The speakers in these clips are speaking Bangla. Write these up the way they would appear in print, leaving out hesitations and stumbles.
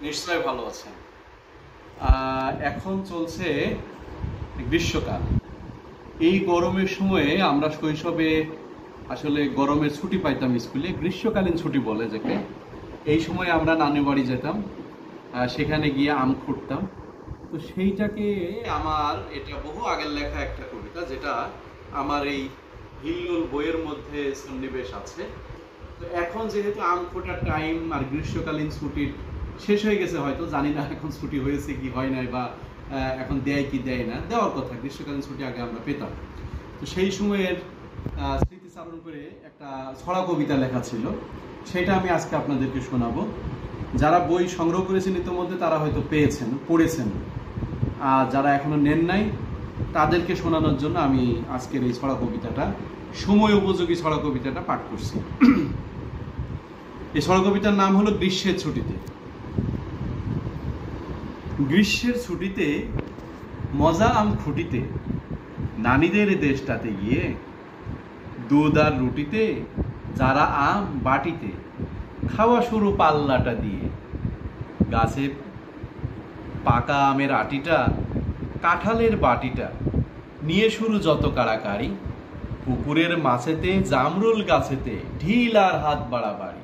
নিশ্চয়ই ভালো আছেন। এখন চলছে গ্রীষ্মকাল। এই গরমের সময়ে আমরা শৈশবে আসলে গরমের ছুটি পাইতাম স্কুলে, গ্রীষ্মকালীন ছুটি বলে যাকে। এই সময় আমরা নানু বাড়ি যেতাম, সেখানে গিয়ে আম খুঁড়তাম। তো সেইটাকে এটা বহু আগের লেখা একটা কবিতা, যেটা আমার এই হিল্লোল বইয়ের মধ্যে সন্নিবেশ আছে। তো এখন যেহেতু আম খোঁটার টাইম আর গ্রীষ্মকালীন ছুটির শেষ হয়ে গেছে, হয়তো জানি না এখন ছুটি হয়েছে কি হয় নাই, বা এখন দেয় কি দেয় না, দেওয়ার কথা। গ্রীষ্মকালীন ছুটি আগে আমরা পেতাম। তো সেই সময়ের স্মৃতিচারণ করে একটা ছড়া কবিতা লেখা ছিল, সেটা আমি আজকে আপনাদেরকে শোনাবো। যারা বই সংগ্রহ করেছেন ইতিমধ্যে তারা হয়তো পেয়েছেন, পড়েছেন। আর যারা এখনো নেন নাই তাদেরকে শোনানোর জন্য আমি আজকের এই ছড়া কবিতাটা, সময় উপযোগী ছড়া কবিতাটা পাঠ করছি। এই ছড়া কবিতার নাম হলো গ্রীষ্মের ছুটিতে। গ্রীষ্মের ছুটিতে মজা আম খুঁটিতে, নানীদের দেশটাতে গিয়ে দুধ আর রুটিতে, যারা আম বাটিতে, খাওয়া শুরু পাল্লাটা দিয়ে। গাছে পাকা আমের আটিটা, কাঁঠালের বাটিটা, নিয়ে শুরু যত কাড়াকাড়ি। পুকুরের মাছেতে, জামরুল গাছেতে, ঢিল আর হাত বাড়াবাড়ি।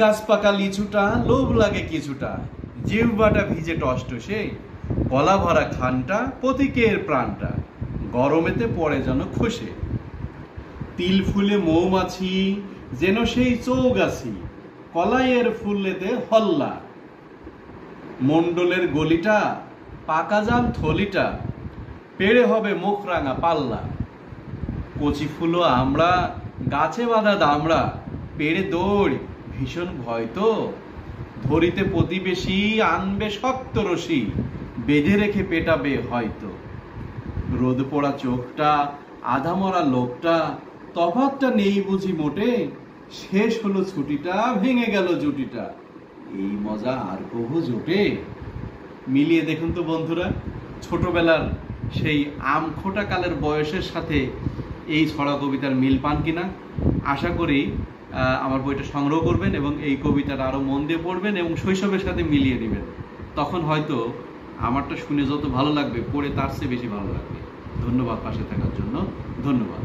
গাছ পাকা লিচুটা, লোভ লাগে কিছুটা, জিহ্বাটা ভিজে টসটসে, গলা ভরা খানটা, প্রতীকের প্রাণটা, গরমেতে পড়ে যেন খসে। তিল ফুলে মৌমাছি, যেন সেই চৌগাছি, কলাইয়ের ফুলেতে হল্লা। মণ্ডলের গলিটা, পাকা জাম থলিটা, পেড়ে হবে মুখ রাঙা পাল্লা। কচি ফুলো আমরা, গাছে বাঁধা দামড়া, পেড়ে দৌড় ভীষণ ভয় তো। ধরিতে প্রতিবেশী, আনবে শক্ত রশি, বেঁধে রেখে পেটাবে হয়তো। রোদ পোড়া চোখটা, আধা মরা লোকটা, তফাৎটা নেই বুঝি মোটে। শেষ হলো ছুটিটা, ভেঙে গেল জুটিটা, এই মজা আর কভু জোটে। মিলিয়ে দেখুন তো বন্ধুরা, ছোটবেলার সেই আম খোঁটা কালের বয়সের সাথে এই ছড়া কবিতার মিল পান কিনা। আশা করি আমার বইটা সংগ্রহ করবেন এবং এই কবিতাটা আরো মন দিয়ে পড়বেন এবং শৈশবের সাথে মিলিয়ে দিবেন। তখন হয়তো আমারটা শুনে যত ভালো লাগবে, পড়ে তার চেয়ে বেশি ভালো লাগবে। ধন্যবাদ পাশে থাকার জন্য। ধন্যবাদ।